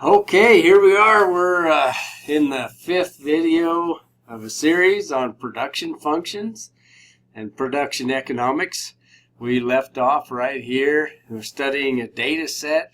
Okay, here we are. We're in the fifth video of a series on production functions and production economics. We left off right here. We're studying a data set,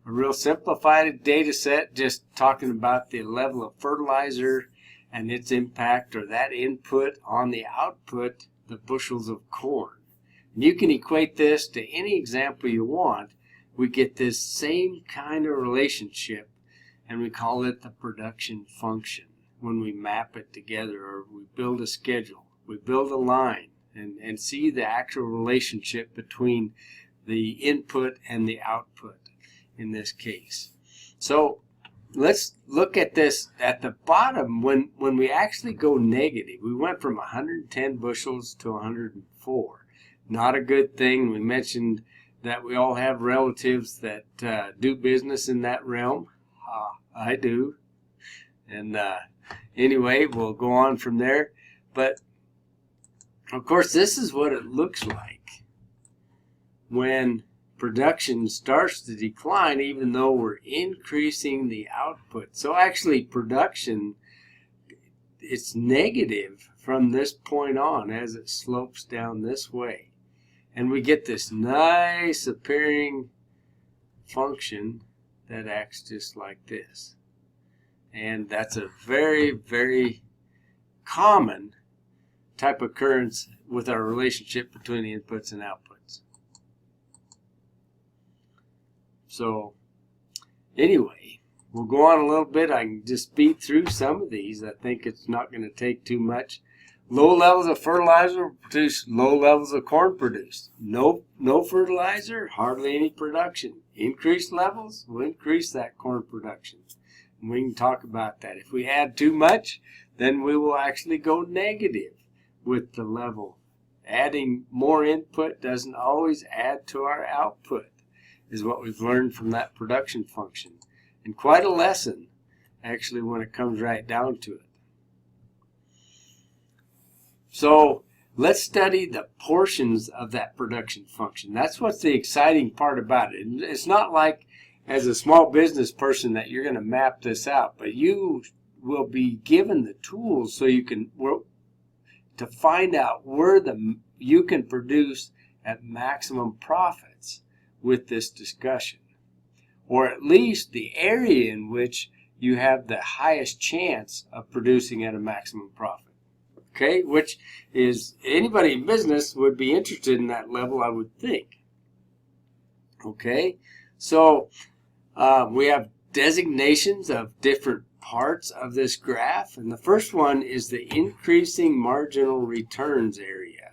a real simplified data set, just talking about the level of fertilizer and its impact, or that input on the output, the bushels of corn. And you can equate this to any example you want. We get this same kind of relationship, and we call it the production function when we map it together, or we build a schedule, we build a line, and see the actual relationship between the input and the output in this case. So let's look at this at the bottom. When we actually go negative, we went from 110 bushels to 104. Not a good thing. We mentioned that we all have relatives that do business in that realm. I do. And anyway, we'll go on from there. But of course, this is what it looks like when production starts to decline, even though we're increasing the output. So actually, production, it's negative from this point on as it slopes down this way. And we get this nice appearing function that acts just like this. And that's a very, very common type of occurrence with our relationship between the inputs and outputs. So anyway, we'll go on a little bit. I can just speed through some of these. I think it's not going to take too much. Low levels of fertilizer produce low levels of corn produced. No fertilizer, hardly any production. Increased levels will increase that corn production. And we can talk about that. If we add too much, then we will actually go negative with the level. Adding more input doesn't always add to our output, is what we've learned from that production function. And quite a lesson, actually, when it comes right down to it. So let's study the portions of that production function. That's what's the exciting part about it. It's not like as a small business person that you're going to map this out, but you will be given the tools so you can to find out where you can produce at maximum profits with this discussion, or at least the area in which you have the highest chance of producing at a maximum profit. Okay, which is anybody in business would be interested in that level, I would think. Okay, so we have designations of different parts of this graph, and the first one is the increasing marginal returns area.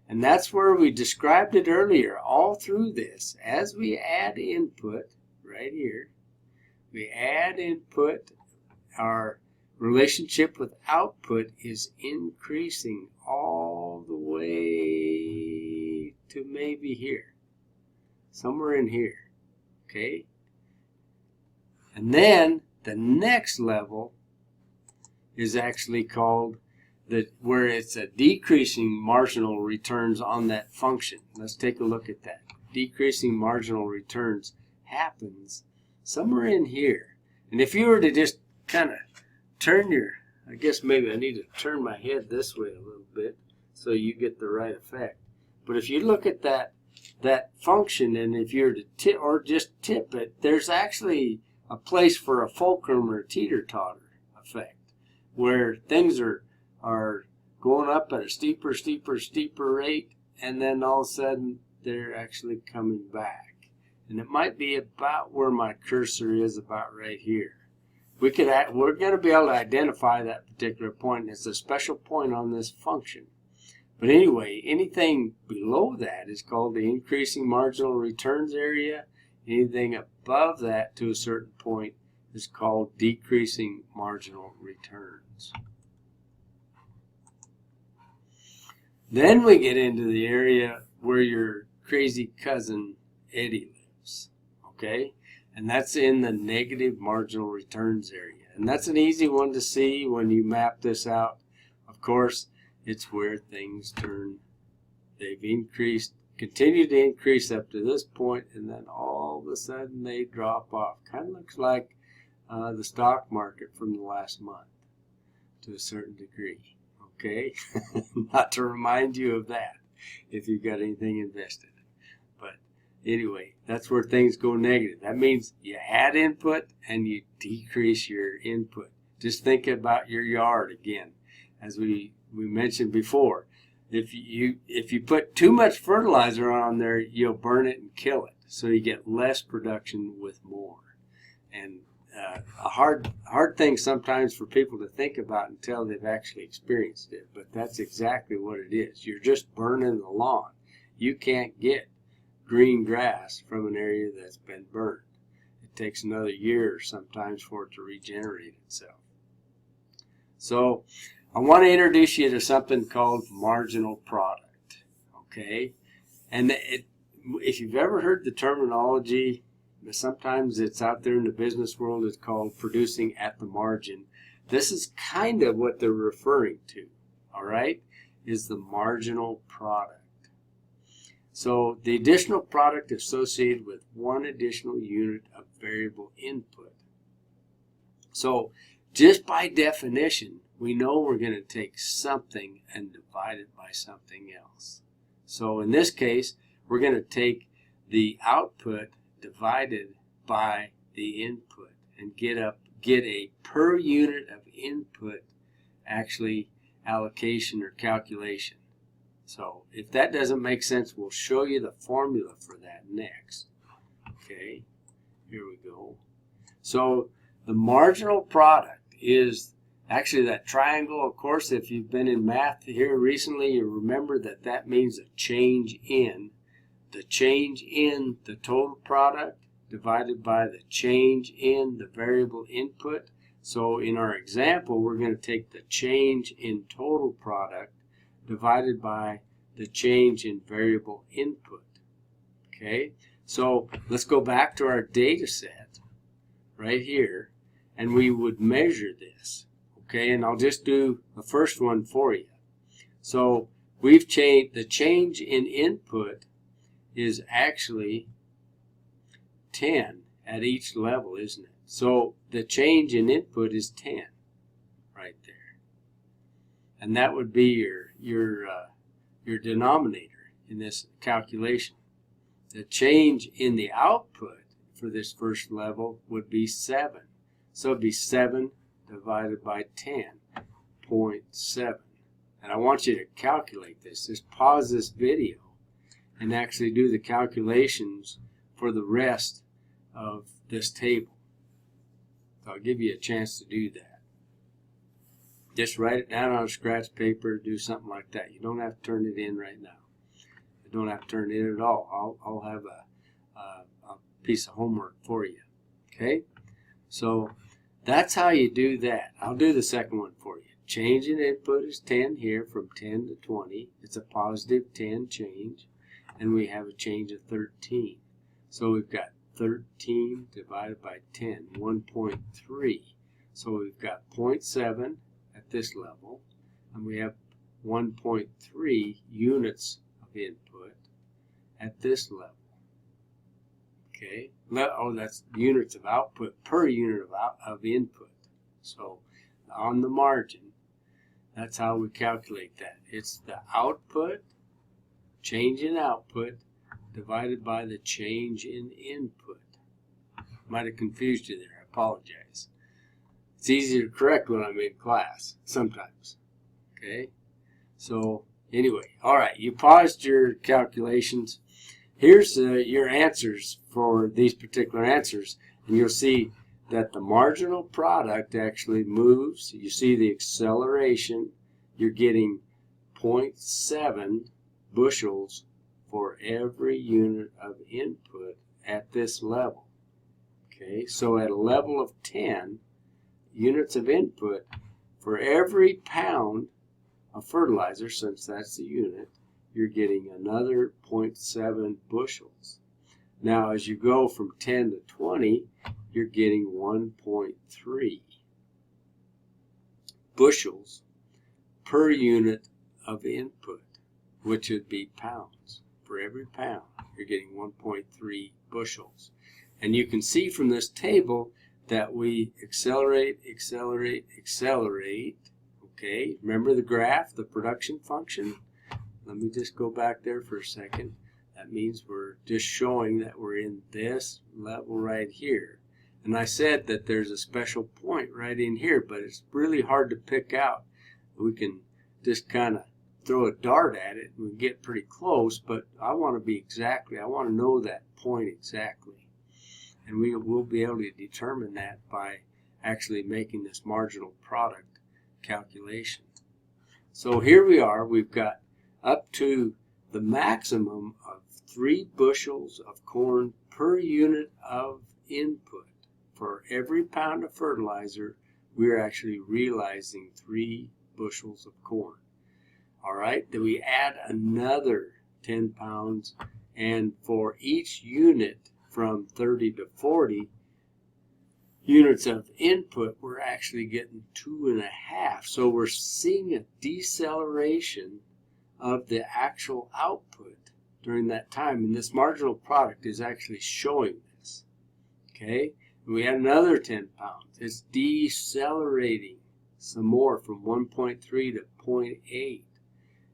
And that's where we described it earlier, all through this. As we add input, right here, we add input, our relationship with output is increasing all the way to maybe here, somewhere in here, okay? And then the next level is actually called where it's a decreasing marginal returns on that function. Let's take a look at that. Decreasing marginal returns happens somewhere in here. And if you were to just kind of turn I guess maybe I need to turn my head this way a little bit so you get the right effect. But if you look at that function, and if you were to tip or just tip it, there's actually a place for a fulcrum or teeter-totter effect where things are going up at a steeper rate, and then all of a sudden they're actually coming back. And it might be about where my cursor is, about right here. We're going to be able to identify that particular point. It's a special point on this function. But anyway, anything below that is called the increasing marginal returns area. Anything above that to a certain point is called decreasing marginal returns. Then we get into the area where your crazy cousin Eddie lives, okay? And that's in the negative marginal returns area. And that's an easy one to see when you map this out. Of course, it's where things they've increased, continue to increase up to this point, and then all of a sudden they drop off. Kind of looks like the stock market from the last month to a certain degree. Okay? Not to remind you of that if you've got anything invested. But anyway, that's where things go negative. That means you add input and you decrease your input. Just think about your yard again. As we mentioned before, if you put too much fertilizer on there, you'll burn it and kill it. So you get less production with more. And a hard thing sometimes for people to think about until they've actually experienced it. But that's exactly what it is. You're just burning the lawn. You can't get green grass from an area that's been burned. It takes another year sometimes for it to regenerate itself. So I want to introduce you to something called marginal product. Okay? And if you've ever heard the terminology, sometimes it's out there in the business world, it's called producing at the margin. This is kind of what they're referring to, all right, is the marginal product. So the additional product associated with one additional unit of variable input. So just by definition, we know we're going to take something and divide it by something else. So in this case, we're going to take the output divided by the input and get a per unit of input actually allocation or calculation. So if that doesn't make sense, we'll show you the formula for that next. Okay, here we go. So the marginal product is actually that triangle. Of course, if you've been in math here recently, you remember that that means a change in. The change in the total product divided by the change in the variable input. So in our example, we're going to take the change in total product divided by the change in variable input. Okay, so let's go back to our data set right here, and we would measure this. Okay, and I'll just do the first one for you. So we've changed the change in input is actually 10 at each level, isn't it? So the change in input is 10 right there. And that would be your denominator in this calculation. The change in the output for this first level would be 7. So it would be 7 divided by 10.7. And I want you to calculate this. Just pause this video and actually do the calculations for the rest of this table. So I'll give you a chance to do that. Just write it down on a scratch paper, do something like that. You don't have to turn it in right now. You don't have to turn it in at all. I'll have a piece of homework for you. Okay? So that's how you do that. I'll do the second one for you. Change in input is 10 here from 10 to 20. It's a positive 10 change. And we have a change of 13. So we've got 13 divided by 10, 1.3. So we've got 0.7 at this level, and we have 1.3 units of input at this level. Okay, oh, that's units of output per unit of input. So on the margin, that's how we calculate that. It's the output, change in output, divided by the change in input. Might have confused you there. I apologize. It's easy to correct when I'm in class, sometimes. Okay? So, anyway, all right, you paused your calculations. Here's your answers for these particular answers, and you'll see that the marginal product actually moves. You see the acceleration. You're getting 0.7 bushels for every unit of input at this level. Okay, so at a level of 10 units of input, for every pound of fertilizer, since that's the unit, you're getting another 0.7 bushels. Now, as you go from 10 to 20, you're getting 1.3 bushels per unit of input, which would be pounds. For every pound, you're getting 1.3 bushels. And you can see from this table that we accelerate, accelerate, accelerate. Okay, remember the graph, the production function? Let me just go back there for a second. That means we're just showing that we're in this level right here. And I said that there's a special point right in here, but it's really hard to pick out. We can just kind of throw a dart at it and we get pretty close, but I want to know that point exactly. And we will be able to determine that by actually making this marginal product calculation. So here we are, we've got up to the maximum of 3 bushels of corn per unit of input. For every pound of fertilizer, we're actually realizing 3 bushels of corn. All right, then we add another 10 pounds, and for each unit from 30 to 40 units of input, we're actually getting 2.5. So we're seeing a deceleration of the actual output during that time, and this marginal product is actually showing this. Okay, and we add another 10 pounds. It's decelerating some more from 1.3 to 0.8,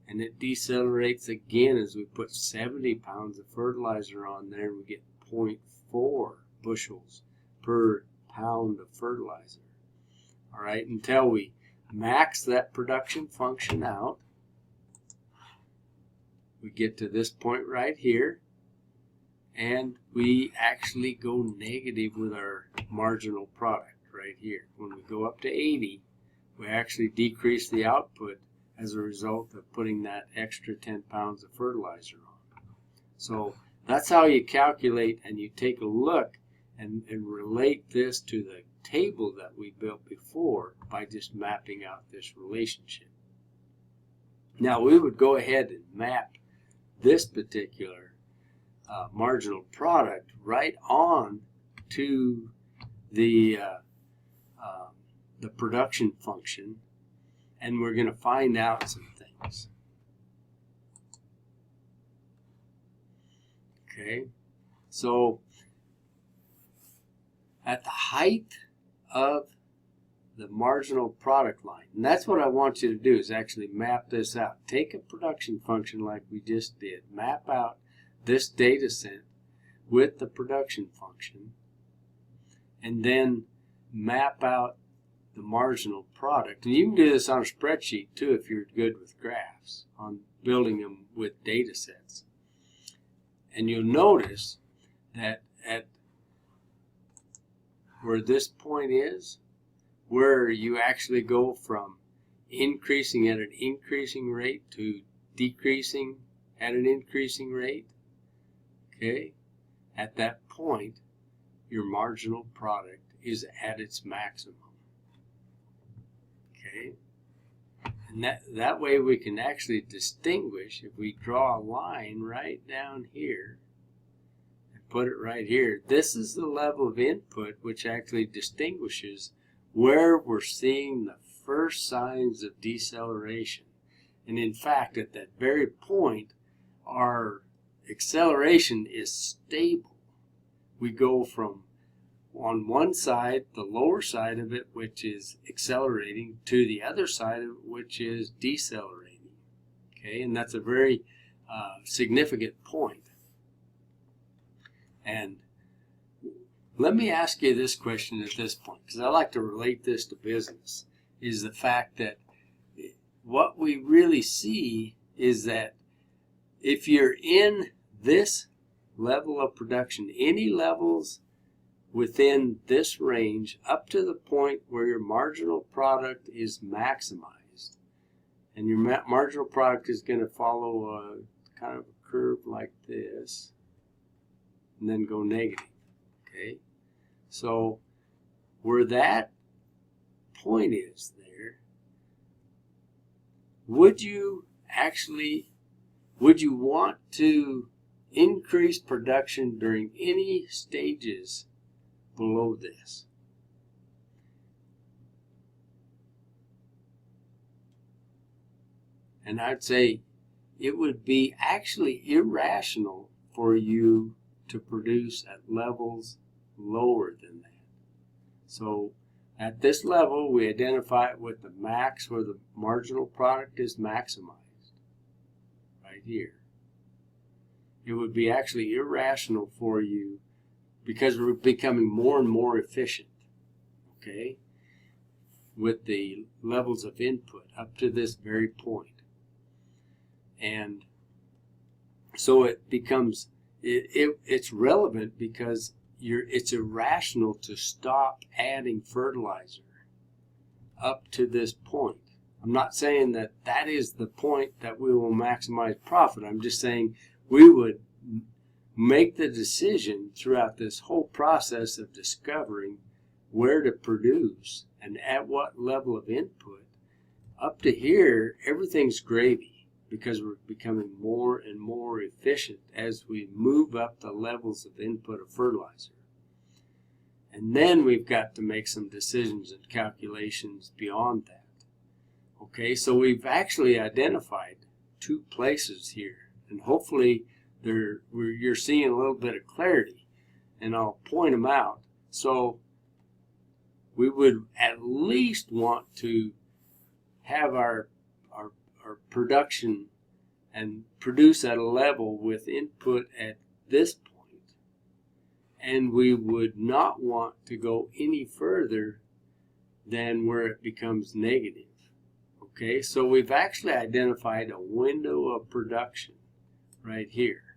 and it decelerates again as we put 70 pounds of fertilizer on there, and we get 0.4 bushels per pound of fertilizer. All right, until we max that production function out. We get to this point right here, and we actually go negative with our marginal product right here. When we go up to 80, we actually decrease the output as a result of putting that extra 10 pounds of fertilizer on. So that's how you calculate, and you take a look and relate this to the table that we built before by just mapping out this relationship. Now we would go ahead and map this particular marginal product right on to the production function, and we're going to find out some things. Okay, so at the height of the marginal product line, and that's what I want you to do, is actually map this out. Take a production function like we just did, map out this data set with the production function, and then map out the marginal product. And you can do this on a spreadsheet too if you're good with graphs, on building them with data sets. And you'll notice that at where this point is, where you actually go from increasing at an increasing rate to decreasing at an increasing rate, okay, at that point, your marginal product is at its maximum. Okay, and that way we can actually distinguish. If we draw a line right down here and put it right here, this is the level of input which actually distinguishes where we're seeing the first signs of deceleration. And in fact, at that very point, our acceleration is stable. We go from, on one side, the lower side of it, which is accelerating, to the other side of it, which is decelerating. Okay, and that's a very significant point. And let me ask you this question at this point, because I like to relate this to business, is the fact that what we really see is that if you're in this level of production, any levels within this range up to the point where your marginal product is maximized, and your marginal product is going to follow a kind of a curve like this and then go negative. Okay, so where that point is there, would you want to increase production during any stages below this? And I'd say it would be actually irrational for you to produce at levels lower than that. So at this level, we identify it with the max where the marginal product is maximized, right here. It would be actually irrational for you because we're becoming more and more efficient, okay, with the levels of input up to this very point. And so it becomes, it's relevant because it's irrational to stop adding fertilizer up to this point. I'm not saying that that is the point that we will maximize profit. I'm just saying we would make the decision throughout this whole process of discovering where to produce and at what level of input. Up to here, everything's gravy because we're becoming more and more efficient as we move up the levels of input of fertilizer. And then we've got to make some decisions and calculations beyond that. Okay, so we've actually identified 2 places here, and hopefully you're seeing a little bit of clarity, and I'll point them out. So we would at least want to have our production and produce at a level with input at this point, and we would not want to go any further than where it becomes negative. Okay, so we've actually identified a window of production right here.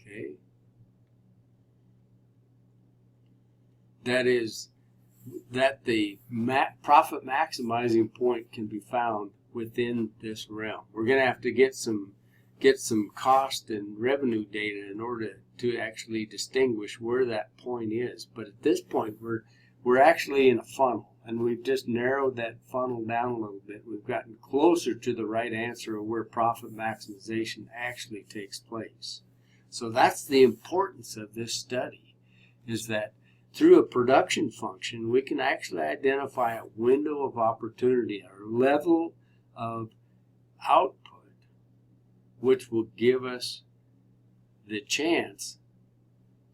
Okay, that is that the profit maximizing point can be found within this realm. We're going to have to get some cost and revenue data in order to actually distinguish where that point is. But at this point, we're actually in a funnel, and we've just narrowed that funnel down a little bit. We've gotten closer to the right answer of where profit maximization actually takes place. So that's the importance of this study, is that through a production function, we can actually identify a window of opportunity, or level of output, which will give us the chance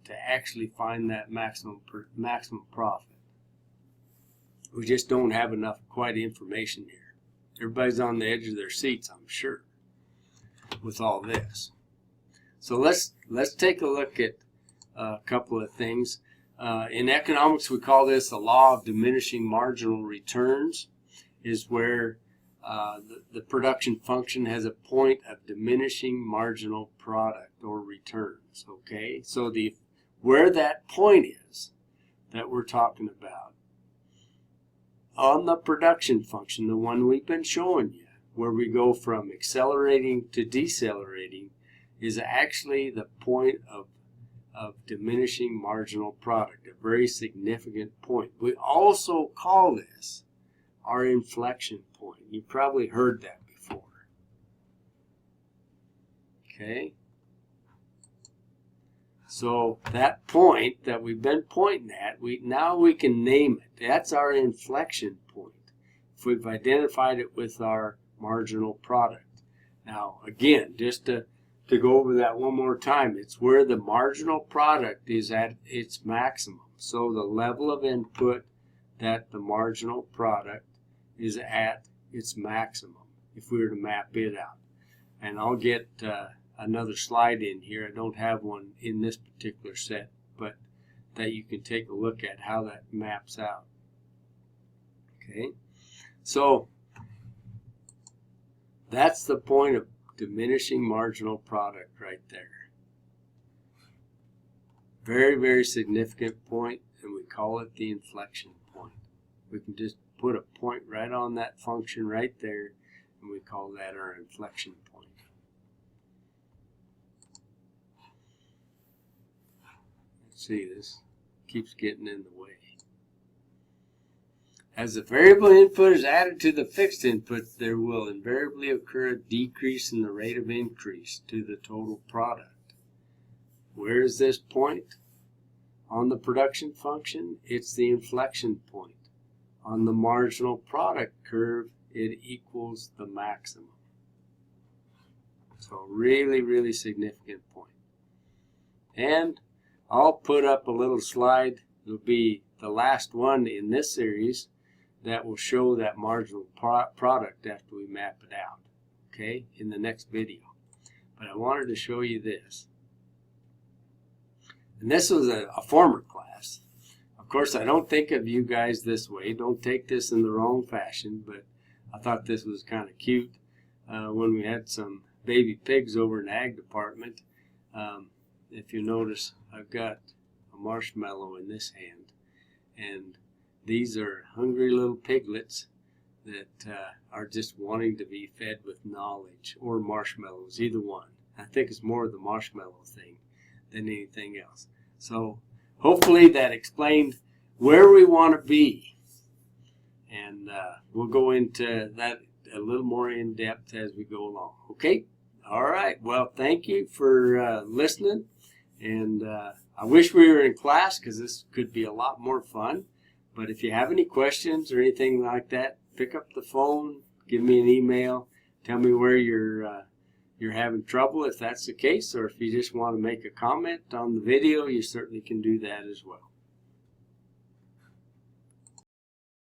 to actually find that maximum profit. We just don't have enough quite information here. Everybody's on the edge of their seats, I'm sure, with all this. So let's take a look at a couple of things. In economics, we call this the law of diminishing marginal returns, is where the production function has a point of diminishing marginal product or returns. Okay, so where that point is that we're talking about on the production function, the one we've been showing you, where we go from accelerating to decelerating, is actually the point of diminishing marginal product, a very significant point. We also call this our inflection point. You've probably heard that before. Okay? So that point that we've been pointing at, now we can name it. That's our inflection point, if we've identified it with our marginal product. Now, again, just to go over that one more time, it's where the marginal product is at its maximum. So the level of input that the marginal product is at its maximum, if we were to map it out. And I'll get another slide in here. I don't have one in this particular set, but that you can take a look at how that maps out. Okay, so that's the point of diminishing marginal product right there. Very, very significant point, and we call it the inflection point. We can just put a point right on that function right there, and we call that our inflection point. Let's see, this keeps getting in the way. As the variable input is added to the fixed input, there will invariably occur a decrease in the rate of increase to the total product. Where is this point? On the production function, it's the inflection point. On the marginal product curve, it equals the maximum. So really, really significant point. And I'll put up a little slide. It'll be the last one in this series that will show that marginal product after we map it out, okay, in the next video. But I wanted to show you this. And this was a former class. Of course, I don't think of you guys this way. Don't take this in the wrong fashion, but I thought this was kind of cute when we had some baby pigs over in the ag department. If you notice, I've got a marshmallow in this hand, and these are hungry little piglets that are just wanting to be fed with knowledge or marshmallows, either one. I think it's more the marshmallow thing than anything else. So hopefully that explained where we want to be, and we'll go into that a little more in depth as we go along. Okay? All right. Well, thank you for listening, and I wish we were in class because this could be a lot more fun. But if you have any questions or anything like that, pick up the phone, give me an email, tell me where you're having trouble if that's the case, or if you just want to make a comment on the video, you certainly can do that as well.